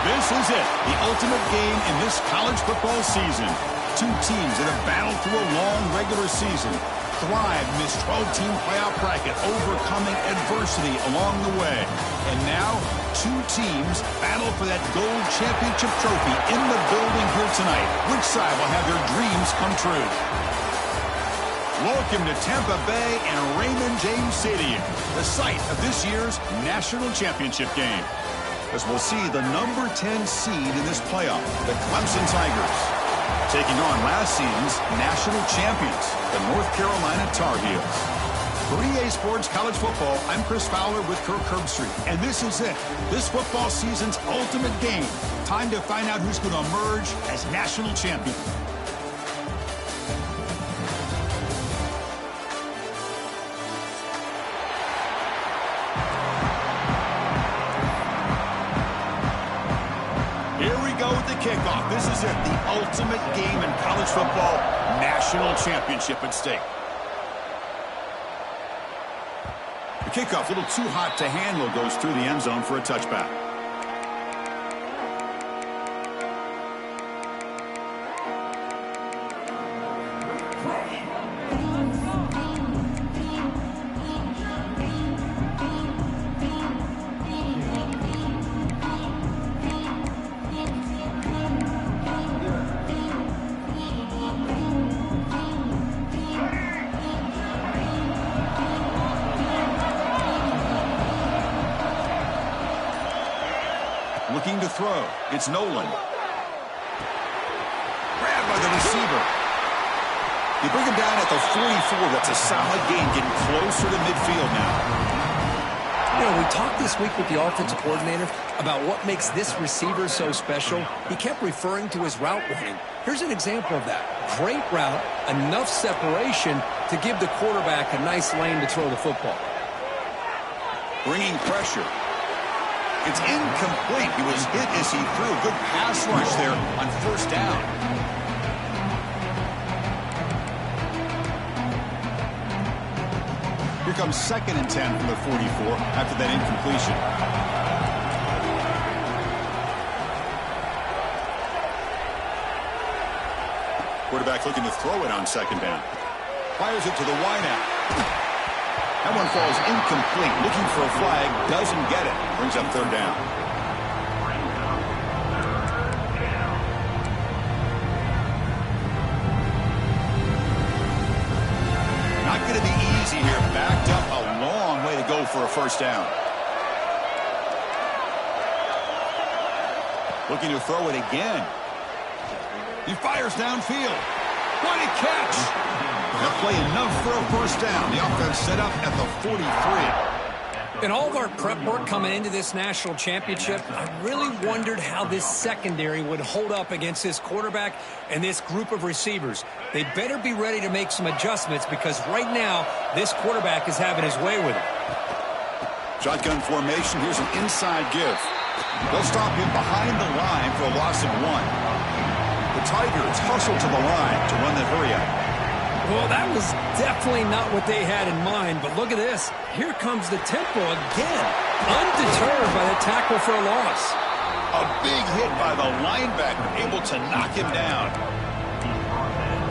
This is it, the ultimate game in this college football season. Two teams that have battled through a long regular season, thrived in this 12-team playoff bracket, overcoming adversity along the way. And now, two teams battle for that gold championship trophy in the building here tonight. Which side will have their dreams come true? Welcome to Tampa Bay and Raymond James Stadium, the site of this year's national championship game. As we'll see the number 10 seed in this playoff, the Clemson Tigers, taking on last season's national champions, the North Carolina Tar Heels. For EA Sports College Football, I'm Chris Fowler with Kirk Herbstreit, and this is it, this football season's ultimate game. Time to find out who's going to emerge as national champion. Kickoff. This is it, the ultimate game in college football, national championship at stake. The kickoff, a little too hot to handle, goes through the end zone for a touchback. Looking to throw. It's Nolan. Grabbed by the receiver. You bring him down at the 44. That's a solid gain, getting closer to midfield now. You know, we talked this week with the offensive coordinator about what makes this receiver so special. He kept referring to his route running. Here's an example of that. Great route, enough separation to give the quarterback a nice lane to throw the football. Bringing pressure. It's incomplete. He was hit as he threw. Good pass rush there on first down. Here comes 2nd and 10 from the 44 after that incompletion. Quarterback looking to throw it on 2nd down. Fires it to the wideout. That one falls incomplete. Looking for a flag. Doesn't get it. Brings up 3rd down. Not going to be easy here. Backed up a long way to go for a 1st down. Looking to throw it again. He fires downfield. What a catch! They'll play enough for a 1st down. The offense set up at the 43. In all of our prep work coming into this national championship, I really wondered how this secondary would hold up against this quarterback and this group of receivers. They better be ready to make some adjustments because right now, this quarterback is having his way with it. Shotgun formation. Here's an inside give. They'll stop him behind the line for a loss of 1. The Tigers hustle to the line to run the hurry-up. Well, that was definitely not what they had in mind, but look at this. Here comes the tempo again, undeterred by the tackle for a loss. A big hit by the linebacker, able to knock him down.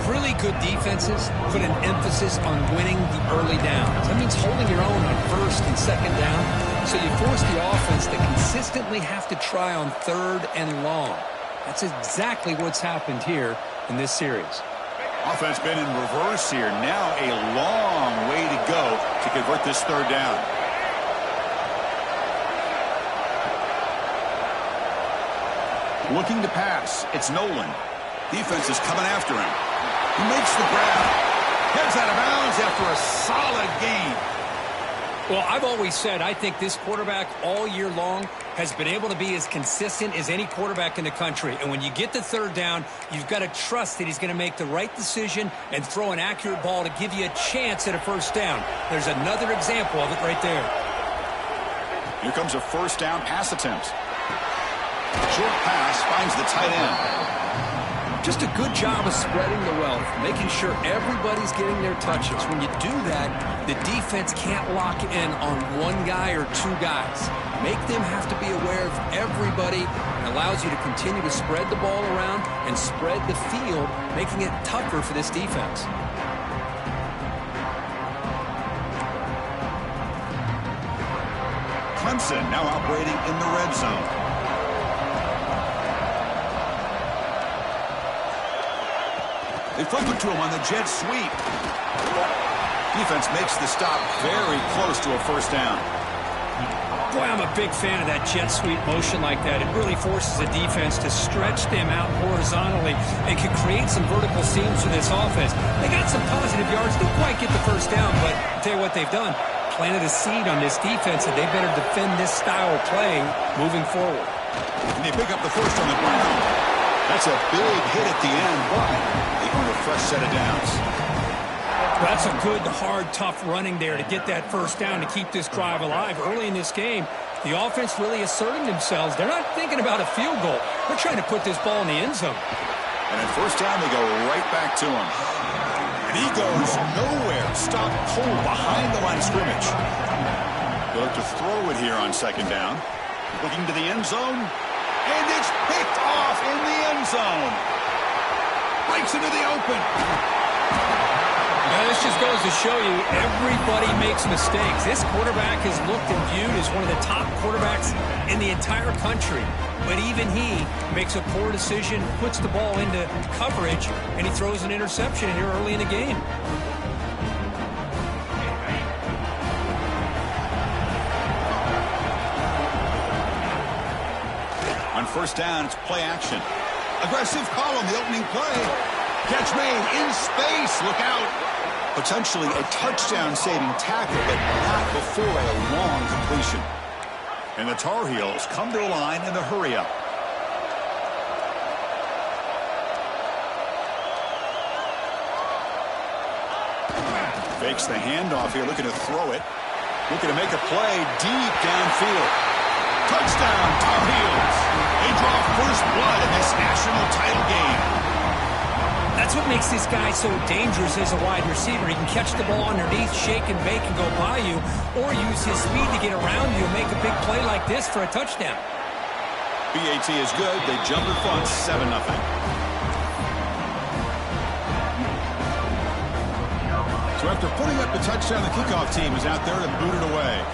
Really good defenses put an emphasis on winning the early downs. That means holding your own on 1st and 2nd down, so you force the offense to consistently have to try on 3rd and long. That's exactly what's happened here in this series. Offense been in reverse here. Now a long way to go to convert this 3rd down. Looking to pass. It's Nolan. Defense is coming after him. He makes the grab. Heads out of bounds after a solid gain. Well, I've always said I think this quarterback all year long has been able to be as consistent as any quarterback in the country. And when you get the 3rd down, you've got to trust that he's going to make the right decision and throw an accurate ball to give you a chance at a 1st down. There's another example of it right there. Here comes a 1st down pass attempt. Short pass finds the tight end. Just a good job of spreading the wealth, making sure everybody's getting their touches. When you do that, the defense can't lock in on one guy or 2 guys. Make them have to be aware of everybody and allows you to continue to spread the ball around and spread the field, making it tougher for this defense. Clemson now operating in the red zone. They flip it to him on the jet sweep. Defense makes the stop very close to a first down. Boy, I'm a big fan of that jet sweep motion like that. It really forces the defense to stretch them out horizontally and can create some vertical seams for this offense. They got some positive yards, didn't quite get the first down, but I'll tell you what they've done. Planted a seed on this defense that they better defend this style of play moving forward. And they pick up the first on the ground. That's a big hit at the end, but they earn a fresh set of downs. That's a good, hard, tough running there to get that first down to keep this drive alive. Early in this game, the offense really asserting themselves. They're not thinking about a field goal. They're trying to put this ball in the end zone. And at first down, they go right back to him. And he goes nowhere. Stop cold behind the line of scrimmage. They'll have to throw it here on second down. Looking to the end zone. And it's picked off in the end zone. Breaks into the open. Now, this just goes to show you everybody makes mistakes. This quarterback is looked and viewed as one of the top quarterbacks in the entire country. But even he makes a poor decision, puts the ball into coverage, and he throws an interception here early in the game. On first down, it's play action. Aggressive call on the opening play. Catch made in space. Look out. Potentially a touchdown-saving tackle, but not before a long completion. And the Tar Heels come to the line in the hurry-up. Fakes the handoff here, looking to throw it. Looking to make a play deep downfield. Touchdown, Tar Heels. They draw first blood in this national title game. That's what makes this guy so dangerous as a wide receiver. He can catch the ball underneath, shake and bake, and go by you, or use his speed to get around you and make a big play like this for a touchdown. BAT is good. They jump their front 7-0. So after putting up the touchdown, the kickoff team is out there to boot it away.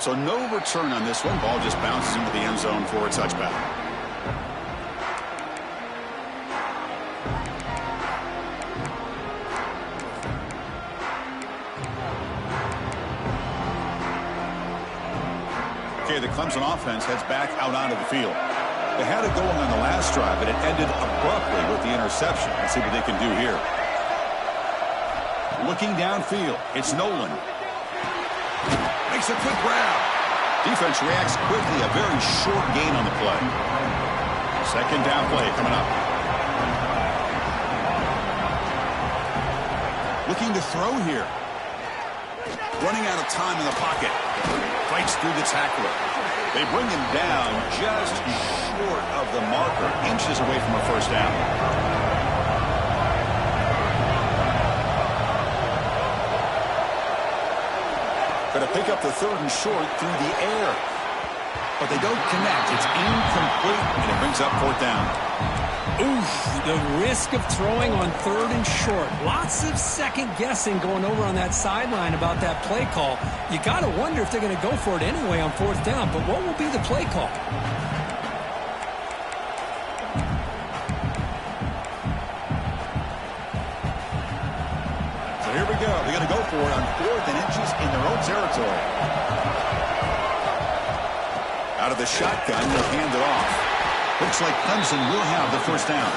So no return on this one. Ball just bounces into the end zone for a touchback. Okay, the Clemson offense heads back out onto the field. They had it going on the last drive, but it ended abruptly with the interception. Let's see what they can do here. Looking downfield, it's Nolan. Makes a quick grab. Defense reacts quickly. A very short gain on the play. Second down play coming up. Looking to throw here. Running out of time in the pocket. Fights through the tackler. They bring him down just short of the marker. Inches away from a first down. Going to pick up the third and short through the air. But they don't connect. It's incomplete, and it brings up fourth down. Oof, the risk of throwing on third and short. Lots of second guessing going over on that sideline about that play call. You got to wonder if they're going to go for it anyway on fourth down. But what will be the play call? Here we go. They're going to go for it on 4th and inches in their own territory. Out of the shotgun, they'll hand it off. Looks like Clemson will have the first down.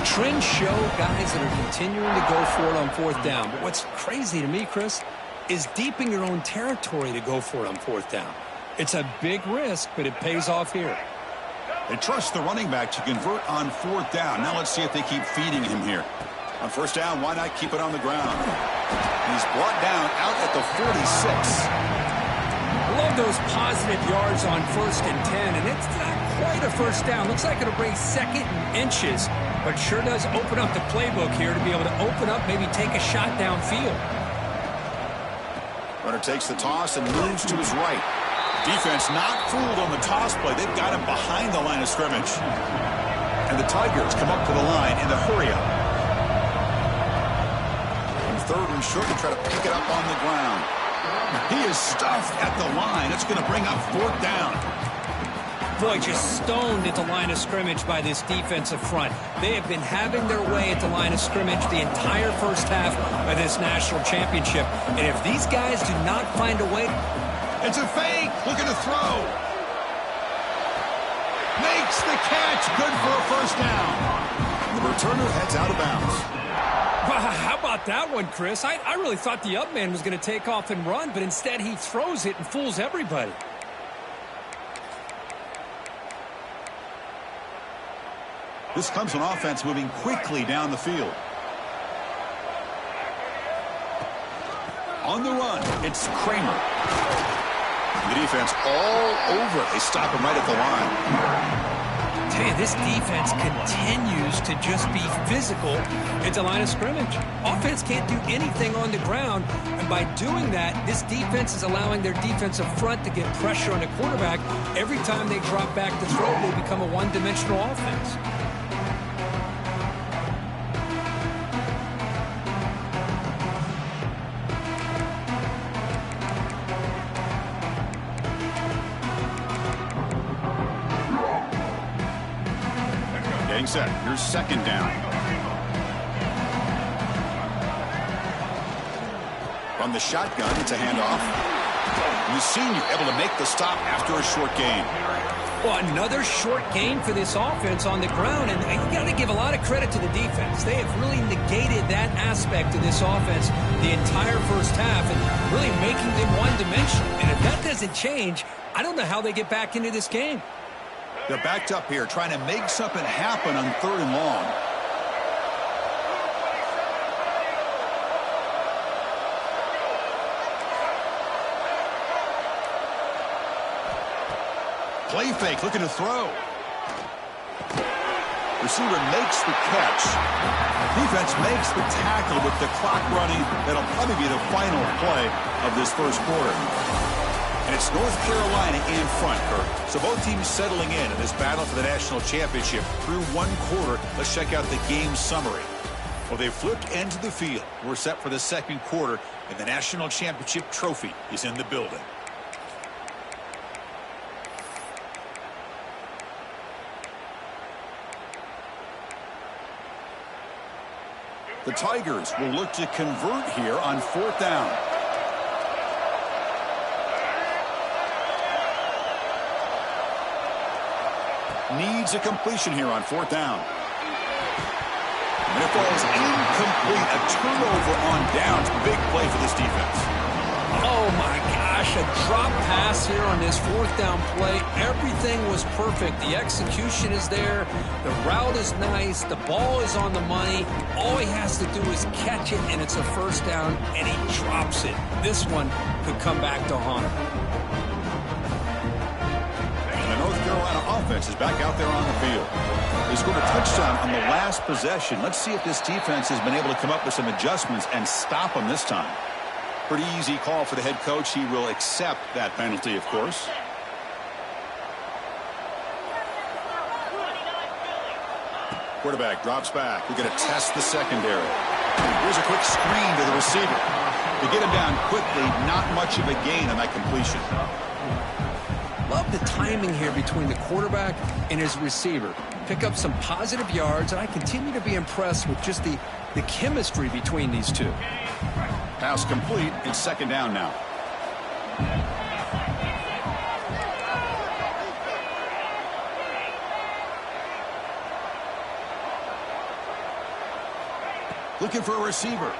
Trends show guys that are continuing to go for it on fourth down. But what's crazy to me, Chris, is deep in your own territory to go for it on fourth down. It's a big risk, but it pays off here. They trust the running back to convert on fourth down. Now let's see if they keep feeding him here. On first down, why not keep it on the ground? He's brought down out at the 46. I love those positive yards on 1st and 10, and it's not quite a first down. Looks like it'll bring 2nd and inches, but sure does open up the playbook here to be able to open up, maybe take a shot downfield. Runner takes the toss and moves to his right. Defense not fooled on the toss play. They've got him behind the line of scrimmage. And the Tigers come up to the line in the hurry-up. And third and short to try to pick it up on the ground. He is stuffed at the line. That's going to bring up fourth down. Boy, just stoned at the line of scrimmage by this defensive front. They have been having their way at the line of scrimmage the entire first half of this national championship. And if these guys do not find a way... It's a fake. Looking to throw. Makes the catch. Good for a first down. The returner heads out of bounds. How about that one, Chris? I really thought the up man was going to take off and run, but instead he throws it and fools everybody. This Clemson offense moving quickly down the field. On the run, it's Kramer. The defense all over. They stop him right at the line. Tell you, this defense continues to just be physical at the line of scrimmage. Offense can't do anything on the ground, and by doing that, this defense is allowing their defensive front to get pressure on the quarterback. Every time they drop back to throw, they become a one-dimensional offense. Getting set. Here's second down. From the shotgun, it's a handoff. The senior able to make the stop after a short gain. Well, another short gain for this offense on the ground, and you got to give a lot of credit to the defense. They have really negated that aspect of this offense the entire first half and really making them one-dimensional. And if that doesn't change, I don't know how they get back into this game. They're backed up here, trying to make something happen on third and long. Play fake, looking to throw. Receiver makes the catch. Defense makes the tackle with the clock running. That'll probably be the final play of this first quarter. And it's North Carolina in front, Kirk. So both teams settling in this battle for the national championship through one quarter. Let's check out the game summary. Well, they flipped into the field. We're set for the second quarter, and the national championship trophy is in the building. The Tigers will look to convert here on fourth down. Needs a completion here on fourth down. And it falls incomplete. A turnover on downs. Big play for this defense. Oh, my gosh. A drop pass here on this fourth down play. Everything was perfect. The execution is there. The route is nice. The ball is on the money. All he has to do is catch it, and it's a first down, and he drops it. This one could come back to haunt him. Carolina offense is back out there on the field. They scored a touchdown on the last possession. Let's see if this defense has been able to come up with some adjustments and stop them this time. Pretty easy call for the head coach. He will accept that penalty, of course. Quarterback drops back. We're going to test the secondary. Here's a quick screen to the receiver. To get him down quickly, not much of a gain on that completion. Love the timing here between the quarterback and his receiver. Pick up some positive yards, and I continue to be impressed with just the chemistry between these two. Pass complete. It's second down now. Looking for a receiver.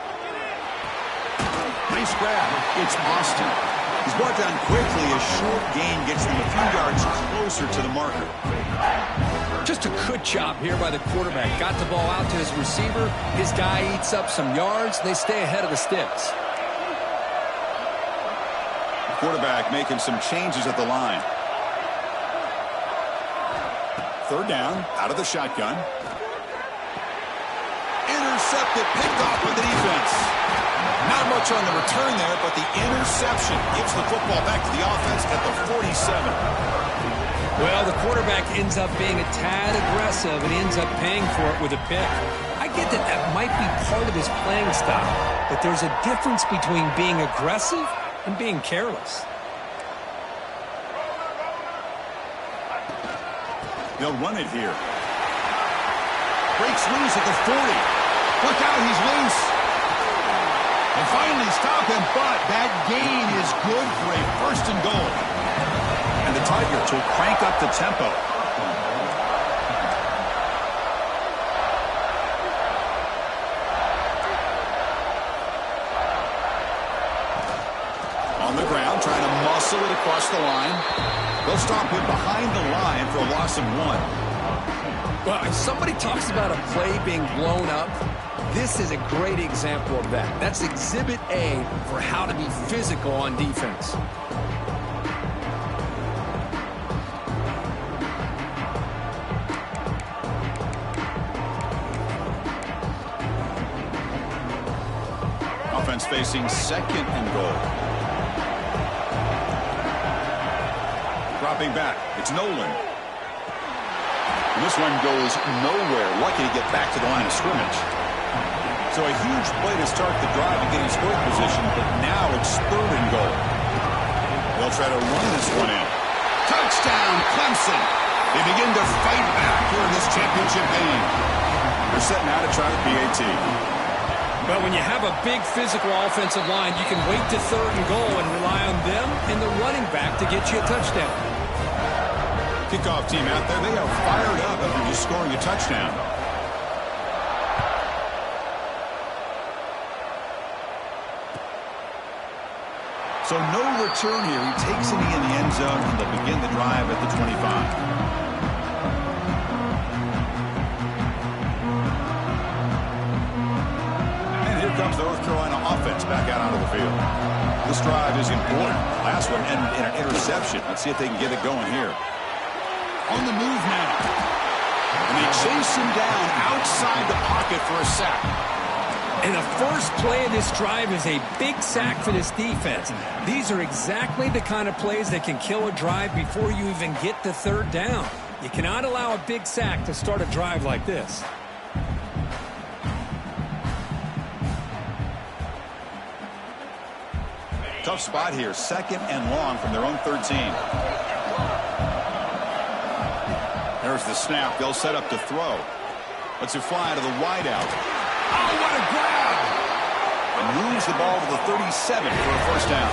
Nice grab. It's Austin. He's brought down quickly. A short gain gets them a few yards closer to the marker. Just a good job here by the quarterback. Got the ball out to his receiver. His guy eats up some yards. They stay ahead of the sticks. The quarterback making some changes at the line. Third down, out of the shotgun. Intercepted, picked off by the defense. Not much on the return there, but the interception gives the football back to the offense at the 47. Well, the quarterback ends up being a tad aggressive and ends up paying for it with a pick. I get that that might be part of his playing style, but there's a difference between being aggressive and being careless. They'll run it here. Breaks loose at the 40. Look out, he's loose. And finally stop him, but that gain is good for a first and goal. And the Tigers will crank up the tempo. On the ground, trying to muscle it across the line. They'll stop him behind the line for a loss of 1. Well, if somebody talks about a play being blown up, this is a great example of that. That's Exhibit A for how to be physical on defense. Offense facing second and goal. Dropping back, it's Nolan. And this one goes nowhere. Lucky to get back to the line of scrimmage. So a huge play to start the drive and get in scoring position, but now it's third and goal. They'll try to run this one in. Touchdown, Clemson. They begin to fight back here in this championship game. They're setting out to try the PAT. But when you have a big physical offensive line, you can wait to third and goal and rely on them and the running back to get you a touchdown. Kickoff team out there, they are fired up after just scoring a touchdown. So no return here. He takes it in the end zone, and they'll begin the drive at the 25. And here comes the North Carolina offense back out onto the field. This drive is important. Last one ended in an interception. Let's see if they can get it going here. On the move now. And they chase him down outside the pocket for a sack. And the first play of this drive is a big sack for this defense. These are exactly the kind of plays that can kill a drive before you even get to third down. You cannot allow a big sack to start a drive like this. Tough spot here. Second and long from their own 13. There's the snap. They'll set up to throw. Lets it fly to the wideout. Oh, what a grab! And moves the ball to the 37 for a first down.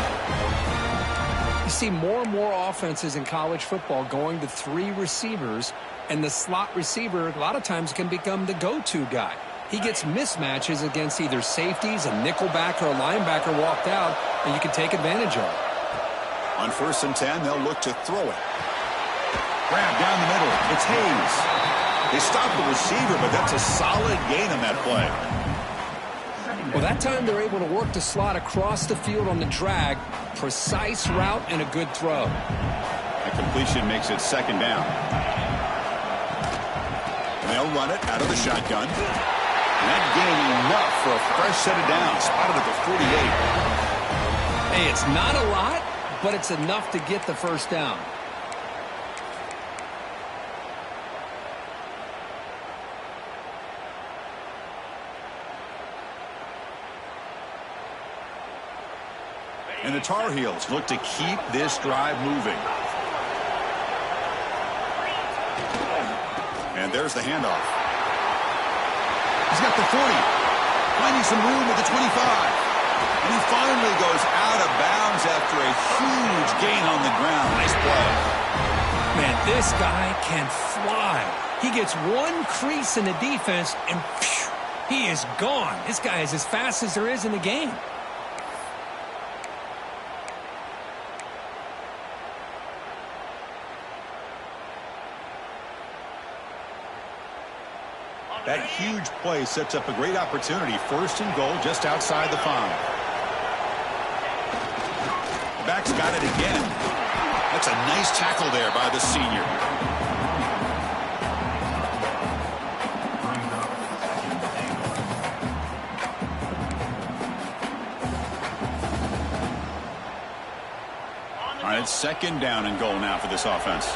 You see more and more offenses in college football going to 3 receivers, and the slot receiver a lot of times can become the go-to guy. He gets mismatches against either safeties, a nickelback, or a linebacker walked out, and you can take advantage of it. On 1st and 10, they'll look to throw it. Grab down the middle. It's Hayes. They stop the receiver, but that's a solid gain on that play. Well, that time they're able to work the slot across the field on the drag. Precise route and a good throw. That completion makes it second down. And they'll run it out of the shotgun. And that gain enough for a fresh set of downs. Spotted at the 48. Hey, it's not a lot, but it's enough to get the first down. And the Tar Heels look to keep this drive moving. And there's the handoff. He's got the 40. Finding some room at the 25. And he finally goes out of bounds after a huge gain on the ground. Nice play. Man, this guy can fly. He gets one crease in the defense, and phew, he is gone. This guy is as fast as there is in the game. That huge play sets up a great opportunity. 1st and goal just outside the 5. The back's got it again. That's a nice tackle there by the senior. All right, it's second down and goal now for this offense.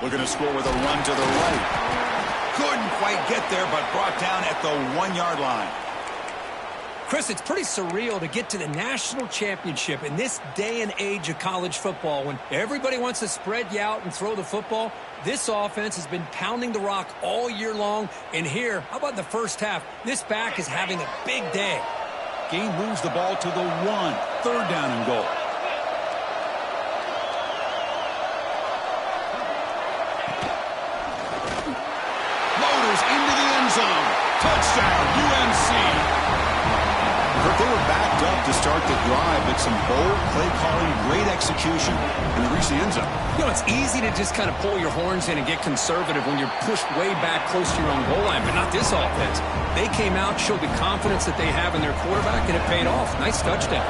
Looking to score with a run to the right. Couldn't quite get there, but brought down at the 1-yard line. Chris, it's pretty surreal to get to the national championship in this day and age of college football when everybody wants to spread you out and throw the football. This offense has been pounding the rock all year long. And here, how about the first half? This back is having a big day. Gain moves the ball to the 1. Third down and goal. Loaders into the end zone. Touchdown, UNC. They were backed up to start the drive, but some bold play calling, great execution, and they reached the end zone. You know, it's easy to just kind of pull your horns in and get conservative when you're pushed way back close to your own goal line, but not this offense. They came out, showed the confidence that they have in their quarterback, and it paid off. Nice touchdown.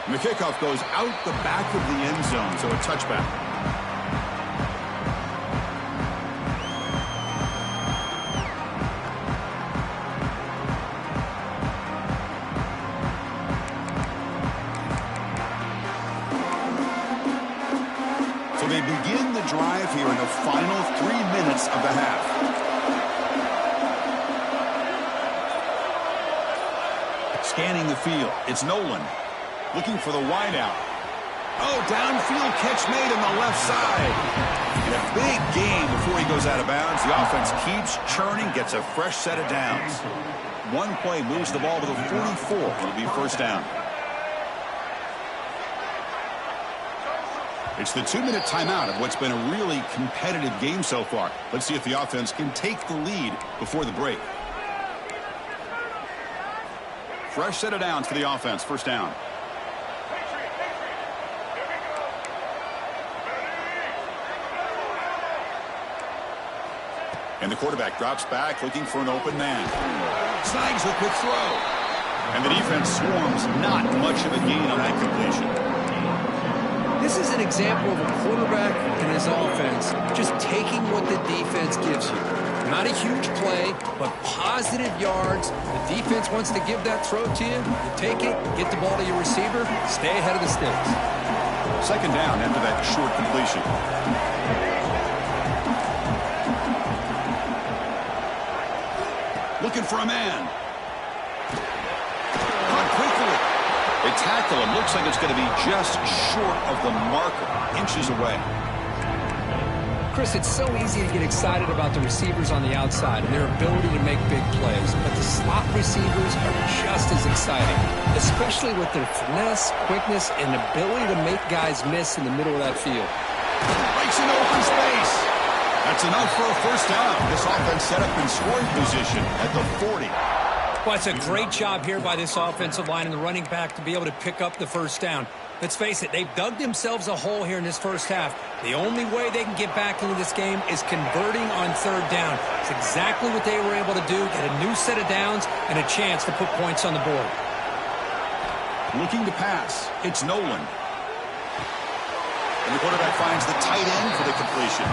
And the kickoff goes out the back of the end zone, so a touchback. They begin the drive here in the final 3 minutes of the half. Scanning the field, it's Nolan looking for the wideout. Oh, downfield catch made on the left side. And a big gain before he goes out of bounds. The offense keeps churning, gets a fresh set of downs. One play moves the ball to the 44. It'll be first down. It's the 2-minute timeout of what's been a really competitive game so far. Let's see if the offense can take the lead before the break. Fresh set of downs for the offense. First down. And the quarterback drops back looking for an open man. Snags the quick throw. And the defense swarms. Not much of a gain on that completion. This is an example of a quarterback and his offense just taking what the defense gives you. Not a huge play, but positive yards. The defense wants to give that throw to you. You take it, get the ball to your receiver, stay ahead of the sticks. Second down after that short completion. Looking for a man. Caught quickly. They tackle him. Looks like it's going to be just short of the marker. Inches away. Chris, it's so easy to get excited about the receivers on the outside and their ability to make big plays. But the slot receivers are just as exciting, especially with their finesse, quickness, and ability to make guys miss in the middle of that field. Breaks in open space. That's enough for a first down. This offense set up in scoring position at the 40. Well, it's a great job here by this offensive line and the running back to be able to pick up the first down. Let's face it, they've dug themselves a hole here in this first half. The only way they can get back into this game is converting on third down. It's exactly what they were able to do, get a new set of downs and a chance to put points on the board. Looking to pass, it's Nolan. And the quarterback finds the tight end for the completion.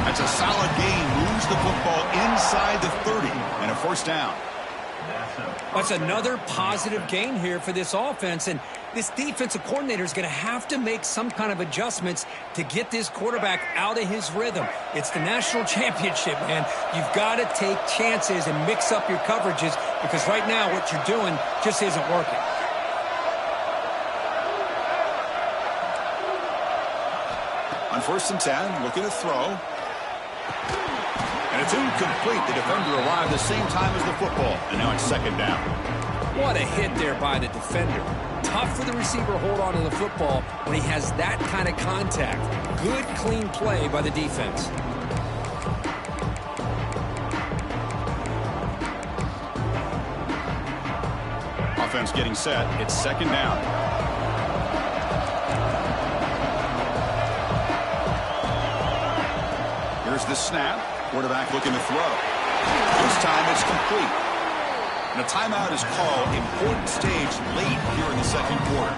That's a solid gain, moves the football inside the 30 and a first down. That's another positive gain here for this offense, and this defensive coordinator is going to have to make some kind of adjustments to get this quarterback out of his rhythm. It's the national championship, man. You've got to take chances and mix up your coverages because right now what you're doing just isn't working. On 1st and 10, looking to throw. And it's incomplete. The defender arrived the same time as the football. And now it's second down. What a hit there by the defender. Tough for the receiver to hold on to the football when he has that kind of contact. Good, clean play by the defense. Offense getting set. It's second down. Here's the snap. Quarterback looking to throw. This time it's complete. And a timeout is called. Important stage late here in the second quarter.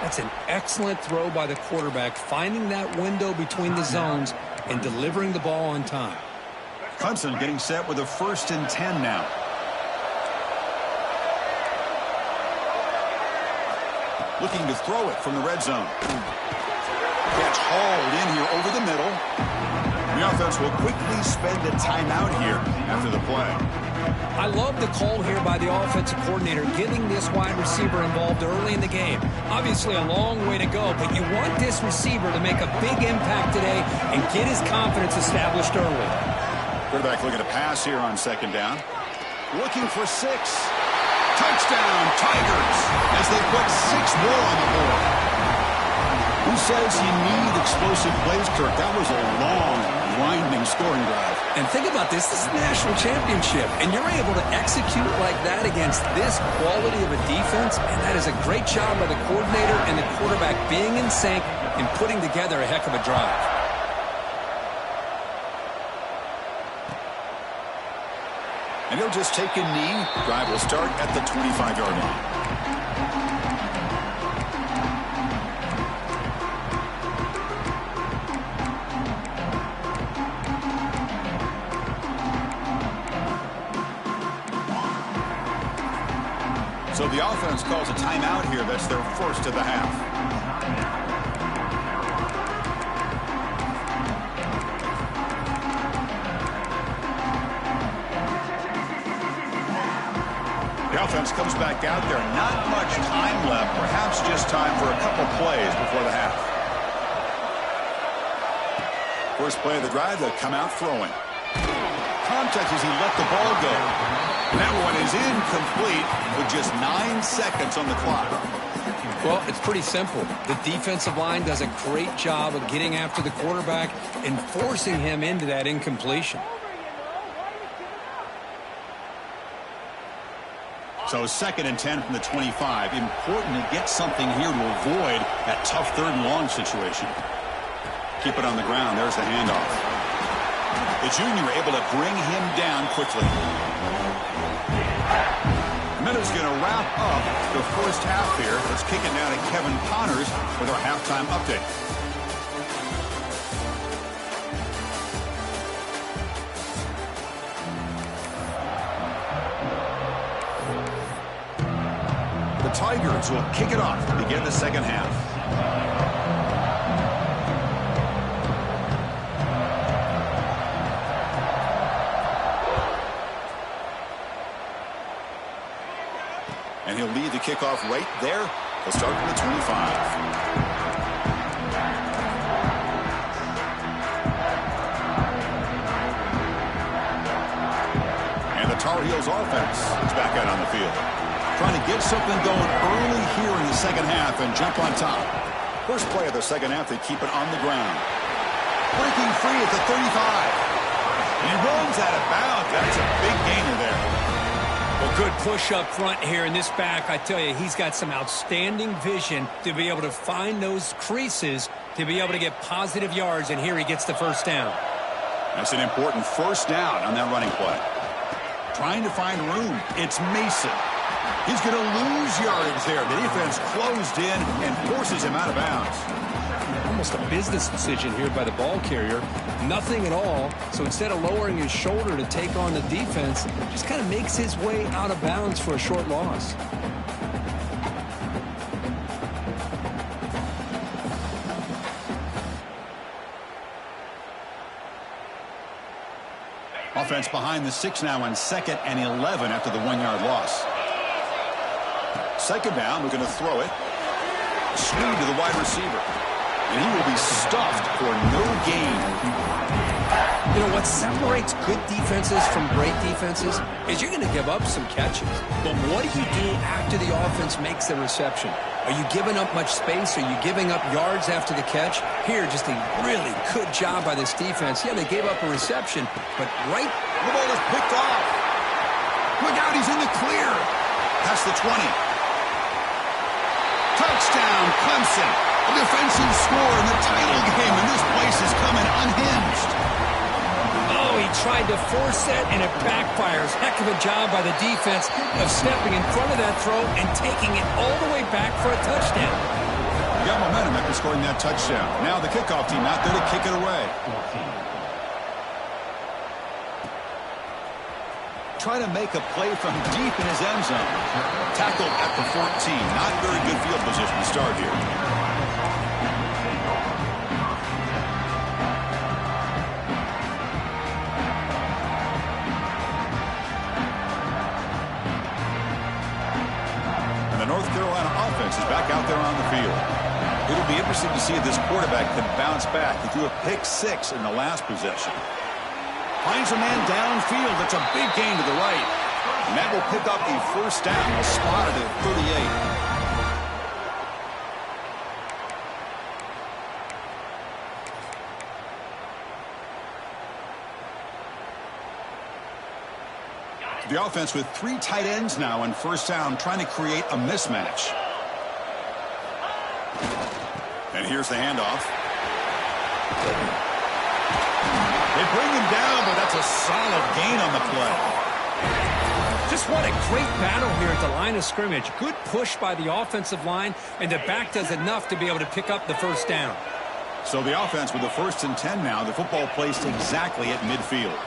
That's an excellent throw by the quarterback, finding that window between the zones and delivering the ball on time. Clemson getting set with a 1st and 10 now. Looking to throw it from the red zone. Catch hauled in here over the middle. The offense will quickly spend a timeout here after the play. I love the call here by the offensive coordinator, getting this wide receiver involved early in the game. Obviously a long way to go, but you want this receiver to make a big impact today and get his confidence established early. Quarterback looking to pass here on 2nd down. Looking for 6. Touchdown, Tigers, as they put 6 more on the board. Who says you need explosive plays, Kirk? That was a long, winding scoring drive. And think about this. This is a national championship, and you're able to execute like that against this quality of a defense, and that is a great job by the coordinator and the quarterback being in sync and putting together a heck of a drive. And he'll just take a knee. Drive will start at the 25-yard line. So the offense calls a timeout here. That's their 1st of the half. The offense comes back out there. Not much time left. Perhaps just time for a couple plays before the half. First play of the drive, they'll come out throwing. Contact as he let the ball go. And that one is incomplete with just 9 seconds on the clock. Well, it's pretty simple. The defensive line does a great job of getting after the quarterback and forcing him into that incompletion. So 2nd and 10 from the 25. Important to get something here to avoid that tough 3rd and long situation. Keep it on the ground. There's the handoff. The junior able to bring him down quickly. Minute's going to wrap up the 1st half here. Let's kick it now to Kevin Connors with our halftime update. The Tigers will kick it off to begin the 2nd half. And he'll lead the kickoff right there. He'll start from the 25. And the Tar Heels offense is back out on the field. Trying to get something going early here in the 2nd half and jump on top. First play of the 2nd half, they keep it on the ground. Breaking free at the 35. And he runs out of bounds. That's a big gainer there. Well, good push up front here in this back. I tell you, he's got some outstanding vision to be able to find those creases to be able to get positive yards, and here he gets the 1st down. That's an important 1st down on that running play. Trying to find room. It's Mason. He's going to lose yardage there. The defense closed in and forces him out of bounds. Almost a business decision here by the ball carrier. Nothing at all. So instead of lowering his shoulder to take on the defense, just kind of makes his way out of bounds for a short loss. Offense behind the 6 now on 2nd and 11 after the 1-yard loss. 2nd down, we're going to throw it. Sneed to the wide receiver. And he will be stuffed for no gain. You know, what separates good defenses from great defenses is you're going to give up some catches. But what do you do after the offense makes the reception? Are you giving up much space? Are you giving up yards after the catch? Here, just a really good job by this defense. Yeah, they gave up a reception, but right... The ball is picked off. Look out, he's in the clear. Past the 20. Touchdown, Clemson. A defensive score in the title game, and this place is coming unhinged. Oh, he tried to force that, and it backfires. Heck of a job by the defense of stepping in front of that throw and taking it all the way back for a touchdown. You got momentum after scoring that touchdown. Now the kickoff team out there to kick it away. try to make a play from deep in his end zone. Tackled at the 14. Not very good field position to start here. And the North Carolina offense is back out there on the field. It'll be interesting to see if this quarterback can bounce back. He threw a pick-6 in the last possession. Finds a man downfield. That's a big gain to the right. And that will pick up a first down. Spotted at 38. The offense with 3 tight ends now on first down, trying to create a mismatch. And here's the handoff. They bring him down, but that's a solid gain on the play. Just what a great battle here at the line of scrimmage. Good push by the offensive line, and the back does enough to be able to pick up the first down. So the offense with the 1st and 10 now. The football placed exactly at midfield.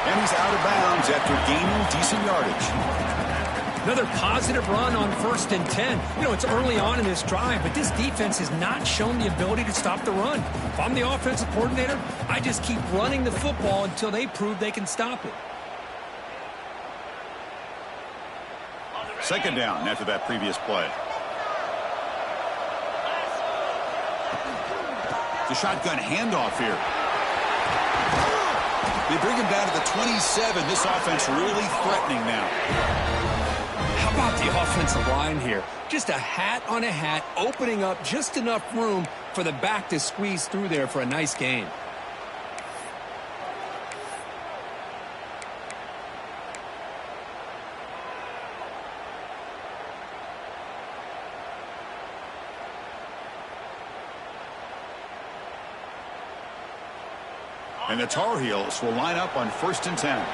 And he's out of bounds after gaining decent yardage. Another positive run on 1st and 10. You know, it's early on in this drive, but this defense has not shown the ability to stop the run. If I'm the offensive coordinator, I just keep running the football until they prove they can stop it. 2nd down after that previous play. The shotgun handoff here. They bring him down to the 27. This offense really threatening now. How about the offensive line here? Just a hat on a hat, opening up just enough room for the back to squeeze through there for a nice gain. And the Tar Heels will line up on 1st and 10.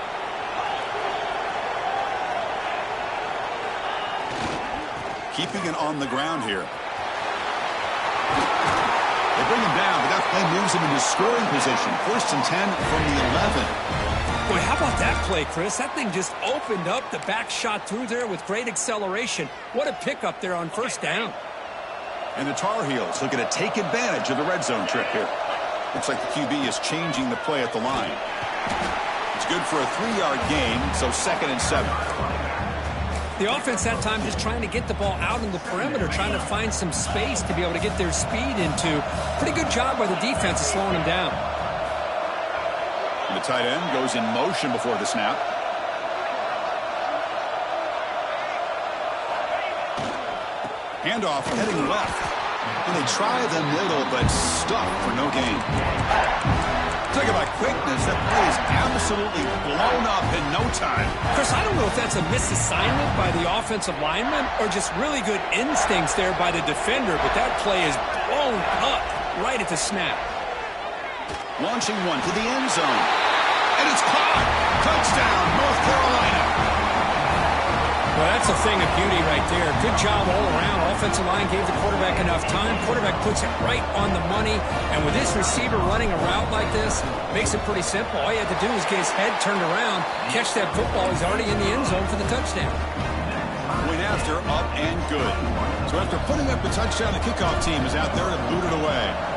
Keeping it on the ground here. They bring him down, but that play moves him into scoring position. 1st and 10 from the 11. Boy, how about that play, Chris? That thing just opened up. The back shot through there with great acceleration. What a pickup there on 1st down. And the Tar Heels looking to take advantage of the red zone trip here. Looks like the QB is changing the play at the line. It's good for a 3-yard gain, so 2nd and 7. The offense that time just trying to get the ball out in the perimeter, trying to find some space to be able to get their speed into. Pretty good job by the defense of slowing them down. And the tight end goes in motion before the snap. Handoff heading left. And they try the middle, but stuck for no gain. Talk about quickness. That play is absolutely blown up in no time. Chris, I don't know if that's a misassignment by the offensive lineman or just really good instincts there by the defender, but that play is blown up right at the snap. Launching one to the end zone. And it's caught. Touchdown, North Carolina. Well, that's a thing of beauty right there. Good job all around. Offensive line gave the quarterback enough time. Quarterback puts it right on the money. And with this receiver running a route like this, makes it pretty simple. All you have to do is get his head turned around, catch that football. He's already in the end zone for the touchdown. Point after, up and good. So after putting up the touchdown, the kickoff team is out there to boot it away.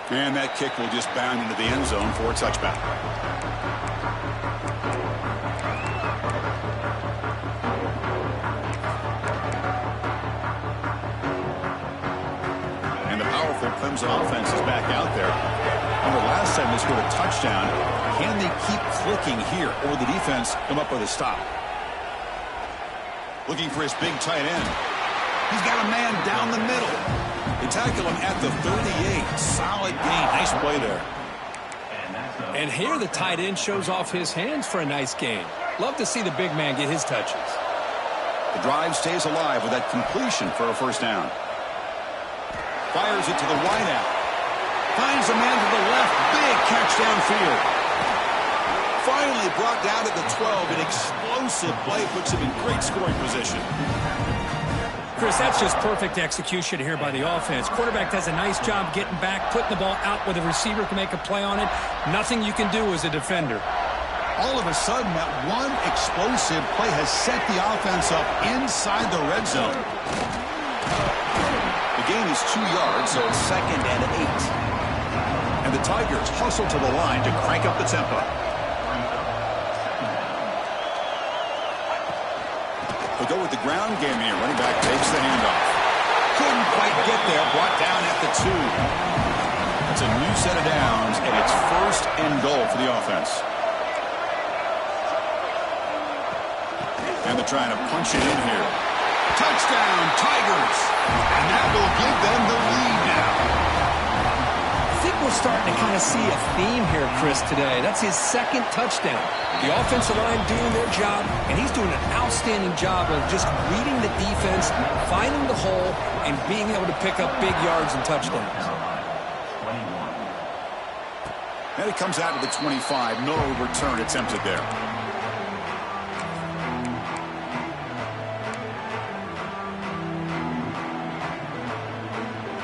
And that kick will just bound into the end zone for a touchback. And the powerful Clemson offense is back out there. Remember, last time they scored a touchdown. Can they keep clicking here, or will the defense come up with a stop? Looking for his big tight end. He's got a man down the middle. They tackle him at the 38. Solid gain. Nice play there. And here the tight end shows off his hands for a nice gain. Love to see the big man get his touches. The drive stays alive with that completion for a first down. Fires it to the wideout. Finds a man to the left. Big catch downfield. Finally brought down at the 12. An explosive play puts him in great scoring position. Chris, that's just perfect execution here by the offense. Quarterback does a nice job getting back, putting the ball out where the receiver can make a play on it. Nothing you can do as a defender. All of a sudden, that one explosive play has set the offense up inside the red zone. The gain is 2 yards, so it's 2nd and 8. And the Tigers hustle to the line to crank up the tempo. They'll go with the ground game here. Running back takes the handoff. Couldn't quite get there. Brought down at the 2. It's a new set of downs, and it's 1st and goal for the offense. And they're trying to punch it in here. Touchdown, Tigers! And that will give them the lead now. I think we're starting to kind of see a theme here, Chris, today. That's his 2nd touchdown. The offensive line doing their job, and he's doing an outstanding job of just reading the defense, finding the hole, and being able to pick up big yards and touchdowns. And it comes out to the 25. No return attempted there.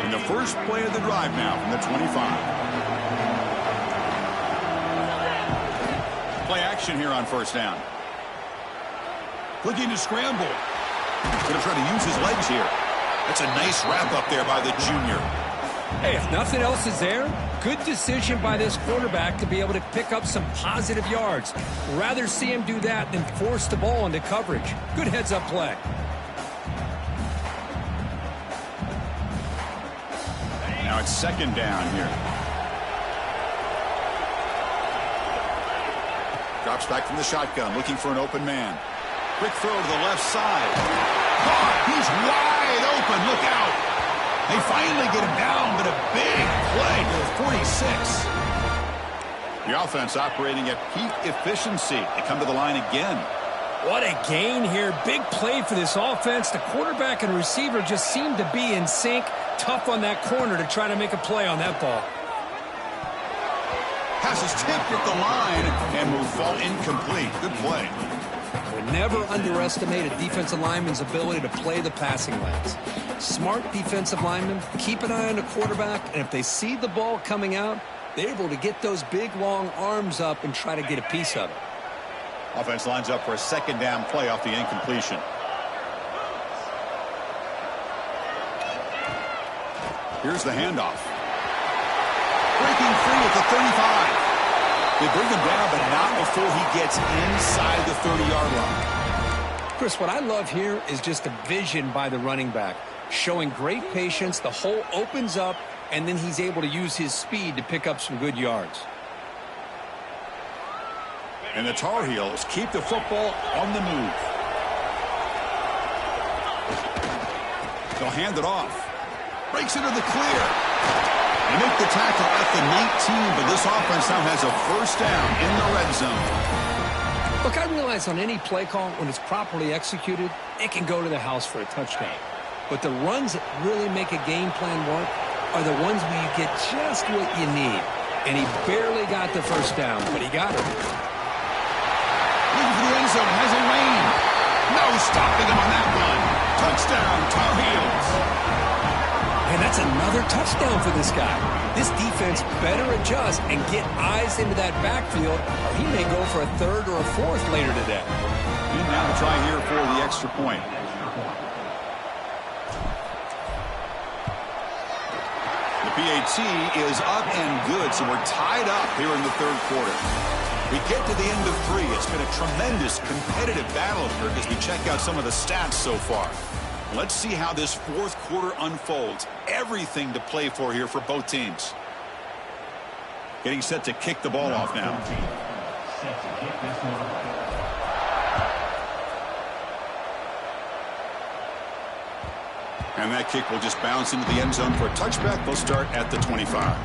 And the first play of the drive now from the 25. Play action here on 1st down. Looking to scramble. Going to try to use his legs here. That's a nice wrap up there by the junior. Hey, if nothing else is there, good decision by this quarterback to be able to pick up some positive yards. Rather see him do that than force the ball into coverage. Good heads-up play. Now it's 2nd down here. Drops back from the shotgun, looking for an open man. Quick throw to the left side. Caught! He's wide open. Look out! They finally get him down, but a big play to the 46. The offense operating at peak efficiency. They come to the line again. What a gain here. Big play for this offense. The quarterback and receiver just seem to be in sync. Tough on that corner to try to make a play on that ball. Pass is tipped at the line and will fall incomplete. Good play. We never underestimate a defensive lineman's ability to play the passing lanes. Smart defensive linemen keep an eye on the quarterback, and if they see the ball coming out, they're able to get those big, long arms up and try to get a piece of it. Offense lines up for a 2nd down play off the incompletion. Here's the handoff. Breaking free at the 35. They bring him down, but not before he gets inside the 30-yard line. Chris, what I love here is just a vision by the running back, showing great patience. The hole opens up, and then he's able to use his speed to pick up some good yards. And the Tar Heels keep the football on the move. They'll hand it off. Breaks into the clear. They make the tackle at the 19, but this offense now has a 1st down in the red zone. Look, I realize on any play call, when it's properly executed, it can go to the house for a touchdown. But the runs that really make a game plan work are the ones where you get just what you need. And he barely got the 1st down, but he got it. Looking for the end zone, has a lane. No stopping him on that one. Touchdown, Tar Heels. And that's another touchdown for this guy. This defense better adjust and get eyes into that backfield, or he may go for a 3rd or a 4th later today. And now to try here for the extra point. The PAT is up and good, so we're tied up here in the 3rd quarter. We get to the end of 3. It's been a tremendous competitive battle here as we check out some of the stats so far. Let's see how this 4th quarter unfolds. Everything to play for here for both teams. Getting set to kick the ball off now. And that kick will just bounce into the end zone for a touchback. They'll start at the 25.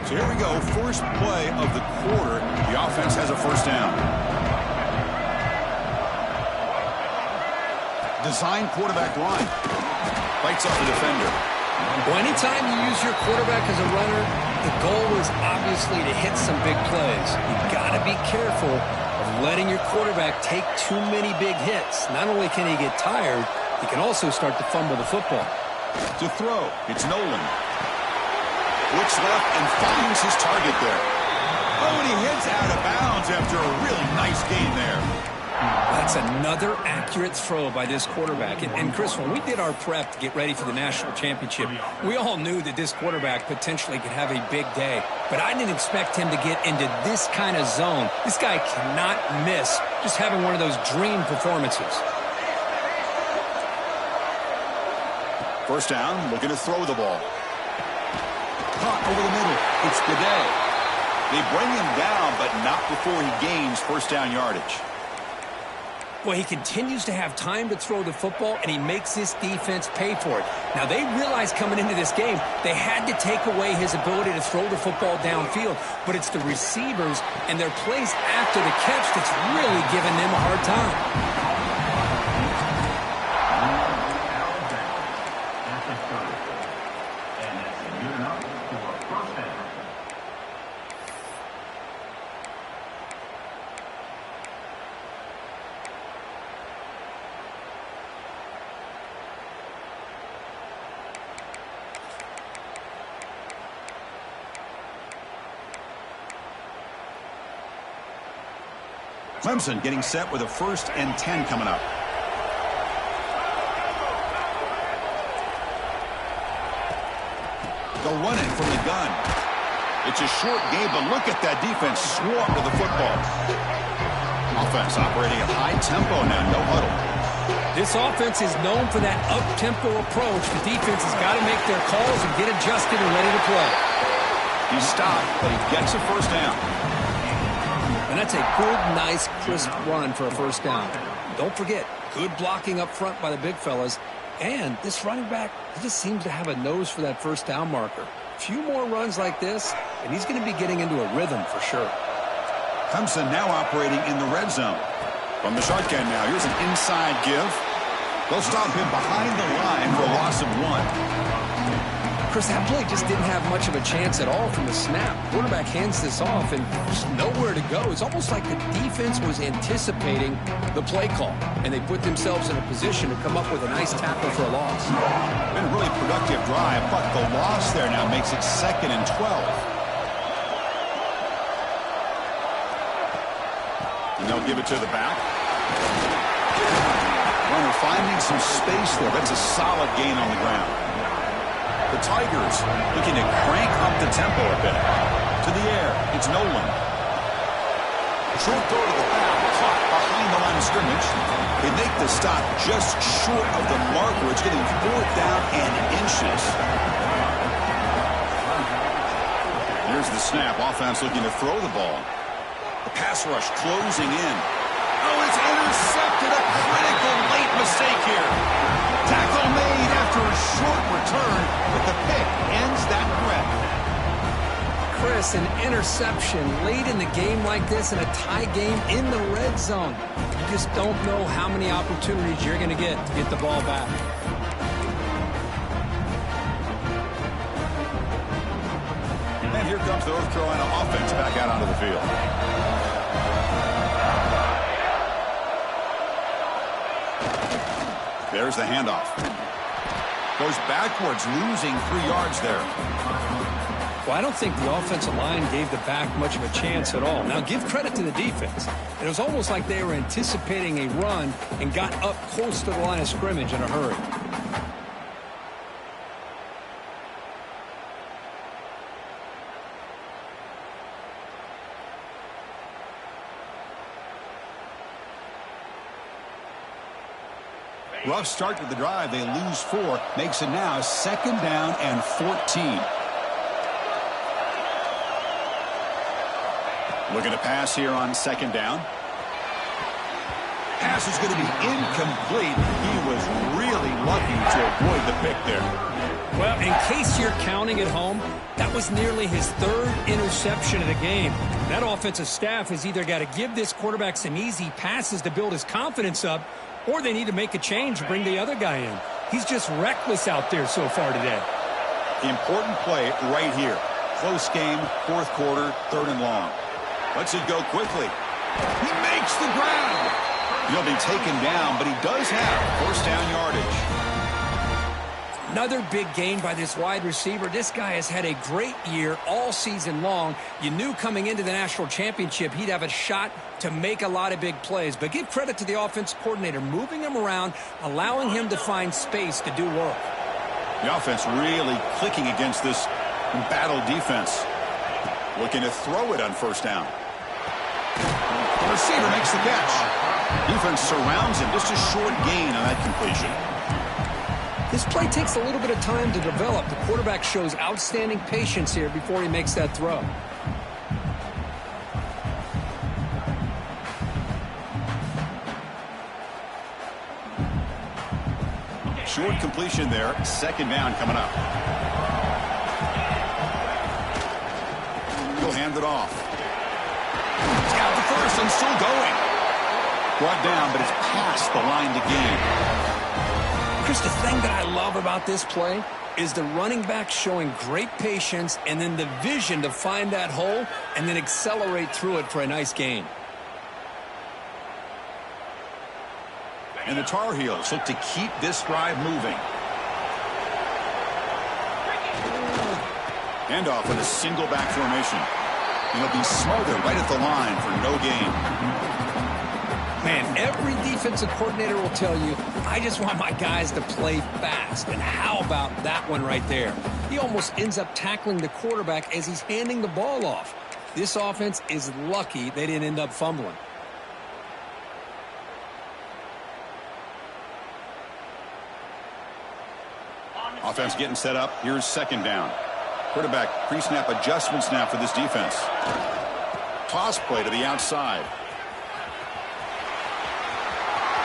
So here we go, first play of the quarter. The offense has a 1st down. Design quarterback run. Fights off the defender. Well, anytime you use your quarterback as a runner, the goal is obviously to hit some big plays. You've got to be careful of letting your quarterback take too many big hits. Not only can he get tired, he can also start to fumble the football. To throw, it's Nolan. Looks left and finds his target there. Oh, and he heads out of bounds after a really nice gain there. That's another accurate throw by this quarterback. And Chris, when we did our prep to get ready for the national championship, we all knew that this quarterback potentially could have a big day. But I didn't expect him to get into this kind of zone. This guy cannot miss just having one of those dream performances. First down, looking to throw the ball. Caught over the middle. It's Gaudet. They bring him down, but not before he gains first down yardage. Well, he continues to have time to throw the football, and he makes this defense pay for it. Now, they realized coming into this game they had to take away his ability to throw the football downfield, but it's the receivers and their plays after the catch that's really giving them a hard time. Clemson getting set with a 1st and 10 coming up. They'll run it from the gun. It's a short game, but look at that defense swarm to the football. Offense operating at high tempo now, no huddle. This offense is known for that up-tempo approach. The defense has got to make their calls and get adjusted and ready to play. He's stopped, but he gets a first down. And that's a good, nice, crisp run for a first down. Don't forget, good blocking up front by the big fellas. And this running back, he just seems to have a nose for that first down marker. A few more runs like this, and he's going to be getting into a rhythm for sure. Clemson now operating in the red zone. From the shotgun now, here's an inside give. They'll stop him behind the line for a loss of 1. Chris, that play just didn't have much of a chance at all from the snap. Quarterback hands this off and just nowhere to go. It's almost like the defense was anticipating the play call, and they put themselves in a position to come up with a nice tackle for a loss. Been a really productive drive, but the loss there now makes it 2nd and 12. And they'll give it to the back. Runner finding some space there. That's a solid gain on the ground. The Tigers looking to crank up the tempo a bit. To the air, it's Nolan. Short throw to the back, caught behind the line of scrimmage. They make the stop just short of the marker. It's getting 4th down and inches. Here's the snap. Offense looking to throw the ball. The pass rush closing in. Oh, it's intercepted. A critical late mistake here. Tackle made after a short return, but the pick ends that threat. Chris, an interception late in the game like this in a tie game in the red zone. You just don't know how many opportunities you're going to get the ball back. And here comes the North Carolina offense back out onto the field. There's the handoff. Goes backwards, losing 3 yards there. Well, I don't think the offensive line gave the back much of a chance at all. Now, give credit to the defense. It was almost like they were anticipating a run and got up close to the line of scrimmage in a hurry. Rough start to the drive. They lose 4. Makes it now 2nd down and 14. Looking to pass here on 2nd down. Pass is going to be incomplete. He was really lucky to avoid the pick there. Well, in case you're counting at home, that was nearly his 3rd interception of the game. That offensive staff has either got to give this quarterback some easy passes to build his confidence up, or they need to make a change to bring the other guy in. He's just reckless out there so far today. Important play right here. Close game, fourth quarter, 3rd and long. Lets it go quickly. He makes the grab. He'll be taken down, but he does have first down yardage. Another big gain by this wide receiver. This guy has had a great year all season long. You knew coming into the national championship he'd have a shot to make a lot of big plays. But give credit to the offensive coordinator, moving him around, allowing him to find space to do work. The offense really clicking against this embattled defense. Looking to throw it on first down. The receiver makes the catch. Defense surrounds him. Just a short gain on that completion. This play takes a little bit of time to develop. The quarterback shows outstanding patience here before he makes that throw. Short completion there. 2nd down coming up. He'll hand it off. He's got the first and still going. Brought down, but it's past the line to gain. Chris, the thing that I love about this play is the running back showing great patience and then the vision to find that hole and then accelerate through it for a nice gain. And the Tar Heels look to keep this drive moving. Handoff with a single back formation. And he'll be smothered right at the line for no gain. Man, every defensive coordinator will tell you, I just want my guys to play fast. And how about that one right there? He almost ends up tackling the quarterback as he's handing the ball off. This offense is lucky they didn't end up fumbling. Offense getting set up. Here's 2nd down. Quarterback pre-snap adjustments now for this defense. Toss play to the outside.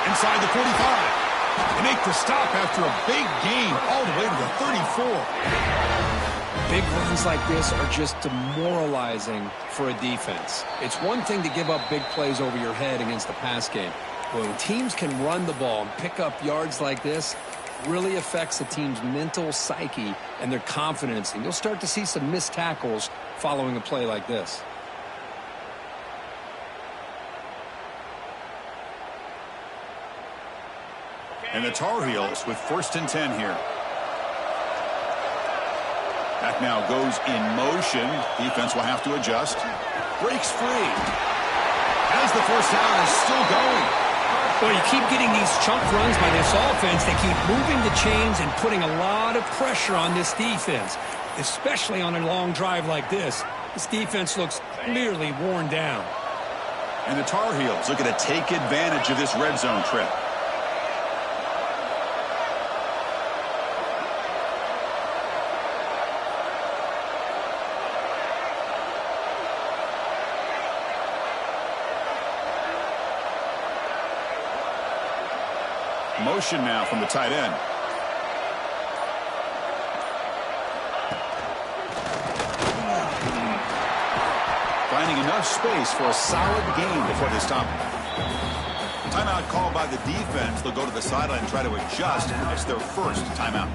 Inside the 45. They make the stop after a big gain all the way to the 34. Big runs like this are just demoralizing for a defense. It's one thing to give up big plays over your head against the pass game. But when teams can run the ball and pick up yards like this, it really affects the team's mental psyche and their confidence. And you'll start to see some missed tackles following a play like this. And the Tar Heels with 1st and 10 here. Back now goes in motion. Defense will have to adjust. Breaks free. Has the first down and still going. Well, you keep getting these chunk runs by this offense. They keep moving the chains and putting a lot of pressure on this defense, especially on a long drive like this. This defense looks clearly worn down. And the Tar Heels looking to take advantage of this red zone trip. Motion now from the tight end. Finding enough space for a solid gain before they stop. Timeout called by the defense. They'll go to the sideline and try to adjust. It's their first timeout.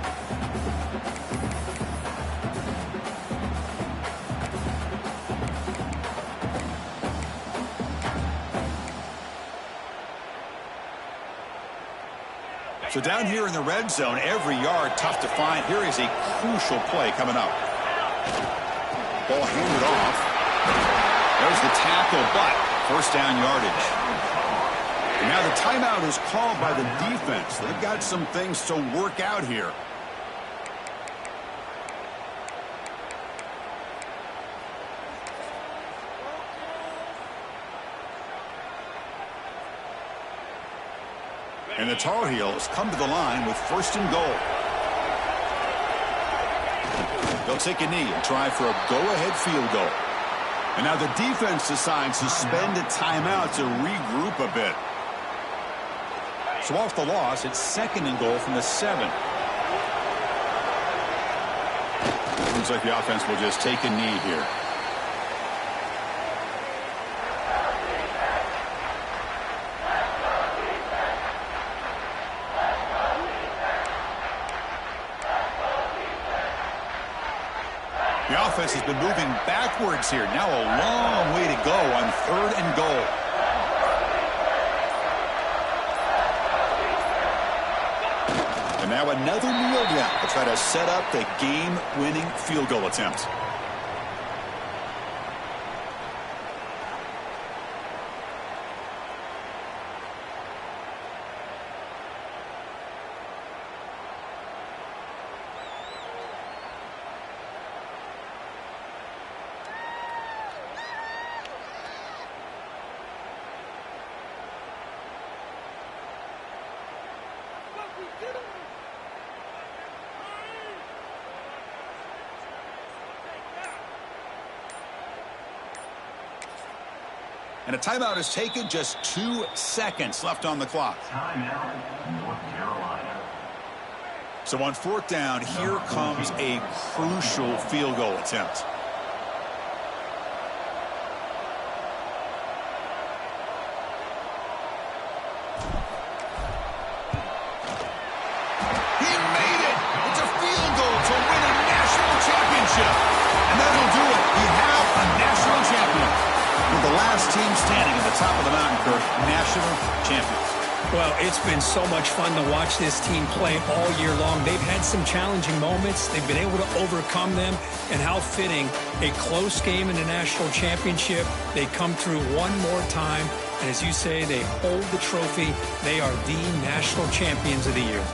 So down here in the red zone, every yard tough to find. Here is a crucial play coming up. Ball handed off. There's the tackle, but first down yardage. And now the timeout is called by the defense. They've got some things to work out here. And the Tar Heels come to the line with 1st and goal. They'll take a knee and try for a go-ahead field goal. And now the defense decides to spend a timeout to regroup a bit. So off the loss, it's 2nd and goal from the 7. Seems like the offense will just take a knee here. offense has been moving backwards here. Now a long way to go on 3rd and goal. And now another kneel down to try to set up the game-winning field goal attempt. And a timeout is taken, just 2 seconds left on the clock. Timeout, North Carolina. So on 4th down, here comes a crucial field goal attempt. He made it! It's a field goal to win a national championship. And that'll do it. We have a national champion. With the last team standing at the top of the mountain, Kirk, national champions. Well, it's been so much fun to watch this team play all year long. They've had some challenging moments. They've been able to overcome them. And how fitting, a close game in the national championship. They come through one more time. And as you say, they hold the trophy. They are the national champions of the year.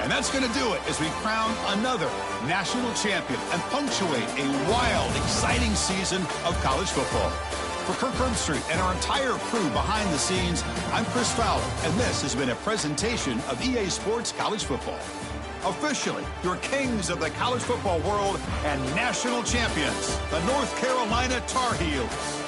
And that's going to do it as we crown another national champion and punctuate a wild, exciting season of college football. For Kirk Herbstreit and our entire crew behind the scenes, I'm Chris Fowler, and this has been a presentation of EA Sports College Football. Officially, your kings of the college football world and national champions, the North Carolina Tar Heels.